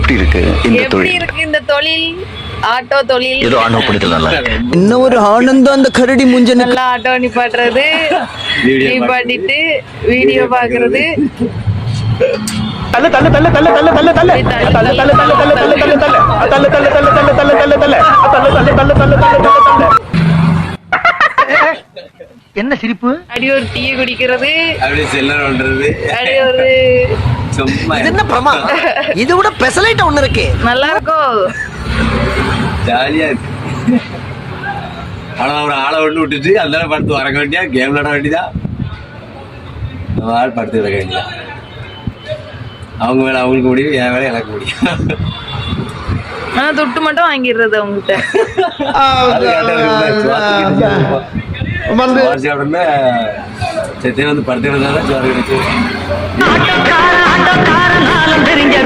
எப்படி இருக்கு இந்த எப்படி தொழில்? இருக்கு இந்த தொழில்? ஆட்டோ தொழில் ஏதோ அனுபவப்படுத்தல. இன்னும் ஒரு ஆனந்தம் அந்த கரடி முஞ்சனுக்கு. நல்லா ஆட்டோ நிப்பாட்டுறது, நிப்பாட்டிட்டு வீடியோ பாக்குறது. என்ன சிரிப்பு? அடி ஒரு டீ குடிக்கிறது, அப்படியே செல்லர் பண்றது, அடி ஒரு சும்மா இது என்ன பிரமா? இது விட பெசலைட் ஒண்ணு இருக்கு. நல்லா இருக்கும். ஜாலியா இருக்கு. ஆனா ஒரு ஆளை ஒண்ணு விட்டுட்டு அந்த படுத்து வரக்க வேண்டியா, கேம் விளாட வேண்டியதா, நம்ம ஆள் படுத்து கிடக்க வேண்டியதா. அவங்க வேலை அவங்களுக்கு முடியும், என் வேலை எனக்கு முடியும். ஆனா துட்டு மட்டும் வாங்கிடுறது அவங்ககிட்ட. வந்து உடனே செத்தே வந்து படுத்து கிடந்தா தான் ஜோறு கிடைக்கும். ஆட்டோக்காரன் தெரிஞ்ச